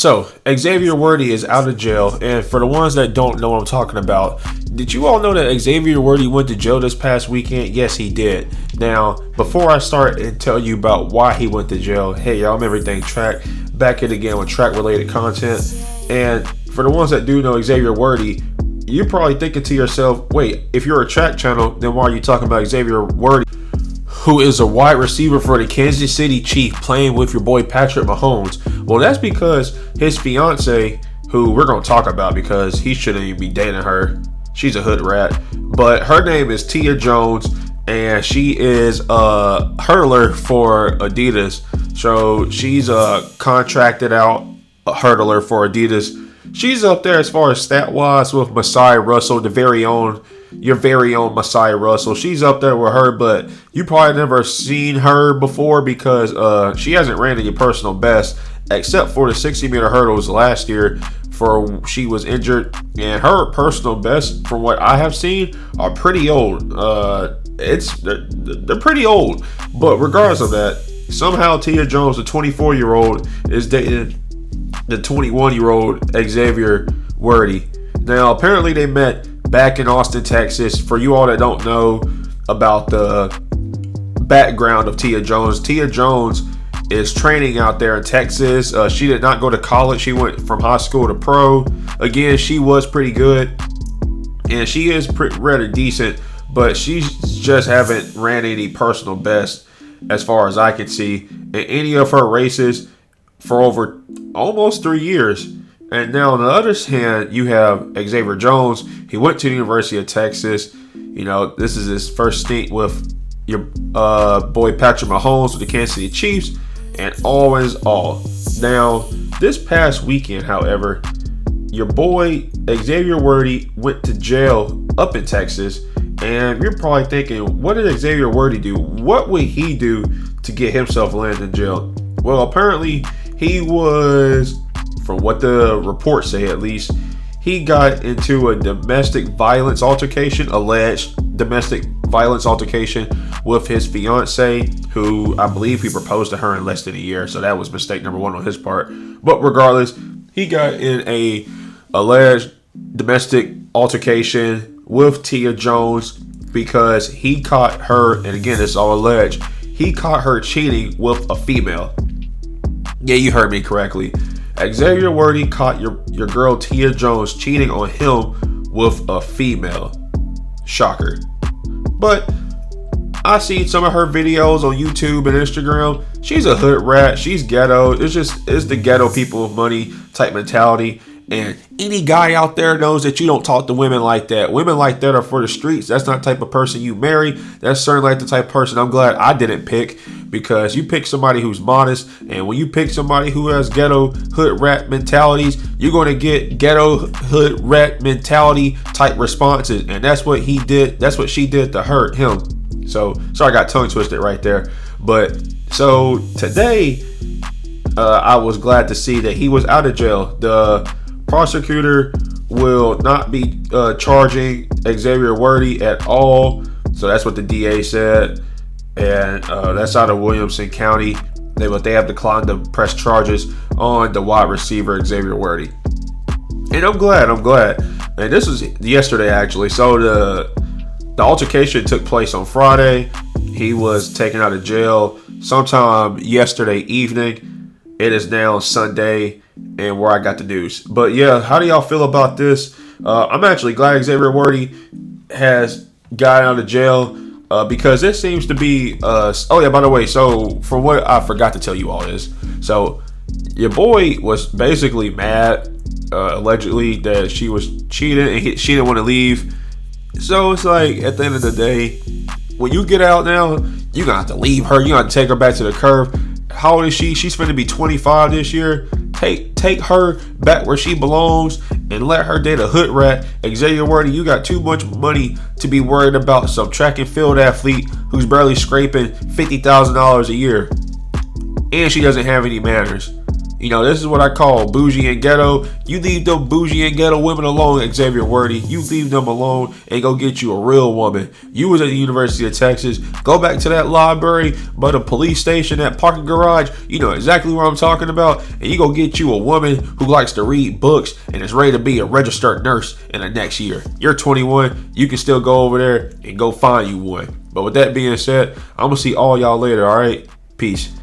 So, Xavier Worthy is out of jail, and for the ones that don't know what I'm talking about, did you all know that Xavier Worthy went to jail this past weekend? Yes, he did. Now, before I start and tell you about why he went to jail, hey y'all, I'm Everything Track, back in again with track-related content. And for the ones that do know Xavier Worthy, you're probably thinking to yourself, wait, if you're a track channel, then why are you talking about Xavier Worthy, who is a wide receiver for the Kansas City Chiefs, playing with your boy Patrick Mahomes? Well, that's because his fiance, who we're going to talk about because he shouldn't even be dating her. She's a hood rat. But her name is Tia Jones, and she is a hurdler for Adidas. So she's a contracted out hurdler for Adidas. She's up there as far as stat-wise with Messiah Russell, your very own Messiah Russell. She's up there with her, but you probably never seen her before because she hasn't ran any personal best except for the 60-meter hurdles last year for she was injured. And her personal best, from what I have seen, are pretty old. They're pretty old. But regardless of that, somehow Tia Jones, the 24-year-old, is dating the 21-year-old Xavier Worthy. Now, apparently they met back in Austin, Texas. For you all that don't know about the background of Tia Jones is training out there in Texas. She did not go to college. She went from high school to pro. Again, she was pretty good, and she is rather decent, but she just haven't ran any personal best as far as I can see in any of her races for over almost 3 years. And now on the other hand, you have Xavier Jones. He went to the University of Texas. You know, this is his first stint with your boy Patrick Mahomes with the Kansas City Chiefs, and all is all. Now, this past weekend, however, your boy Xavier Worthy went to jail up in Texas, and you're probably thinking, what did Xavier Worthy do? What would he do to get himself landed in jail? Well, apparently he was, from what the reports say at least, he got into a domestic violence altercation, alleged domestic violence altercation with his fiance, who I believe he proposed to her in less than a year. So that was mistake number one on his part. But regardless, he got in a alleged domestic altercation with Tia Jones because he caught her, and again, it's all alleged, he caught her cheating with a female. Yeah, you heard me correctly. Xavier Worthy caught your girl Tia Jones cheating on him with a female. Shocker. But I seen some of her videos on YouTube and Instagram. She's a hood rat. She's ghetto. It's the ghetto people with money type mentality. And any guy out there knows that you don't talk to women like that. Women like that are for the streets. That's not the type of person you marry. That's certainly like the type of person I'm glad I didn't pick, because you pick somebody who's modest, and when you pick somebody who has ghetto hood rat mentalities, you're going to get ghetto hood rat mentality type responses. And that's what he did. That's what she did to him. So, sorry I got tongue twisted right there. But so today, I was glad to see that he was out of jail. The prosecutor will not be charging Xavier Worthy at all. So that's what the DA said. And that's out of Williamson County. They have declined to press charges on the wide receiver Xavier Worthy. And I'm glad. And this was yesterday, actually. So the altercation took place on Friday. He was taken out of jail sometime yesterday evening. It is now Sunday, and where I got the news. But yeah, how do y'all feel about this? I'm actually glad Xavier Worthy has got out of jail because it seems to be. Oh yeah, by the way, so from what I forgot to tell you all is, so your boy was basically mad, allegedly, that she was cheating and she didn't want to leave. So it's like, at the end of the day, when you get out now, you're gonna have to leave her. You're gonna have to take her back to the curb. How old is she? She's finna be 25 this year. Take her back where she belongs and let her date a hood rat. Xavier Worthy, you got too much money to be worried about some track and field athlete who's barely scraping $50,000 a year. And she doesn't have any manners. You know, this is what I call bougie and ghetto. You leave them bougie and ghetto women alone, Xavier Worthy. You leave them alone and go get you a real woman. You was at the University of Texas. Go back to that library, by the police station, that parking garage. You know exactly what I'm talking about. And you go get you a woman who likes to read books and is ready to be a registered nurse in the next year. You're 21. You can still go over there and go find you one. But with that being said, I'm going to see all y'all later, all right? Peace.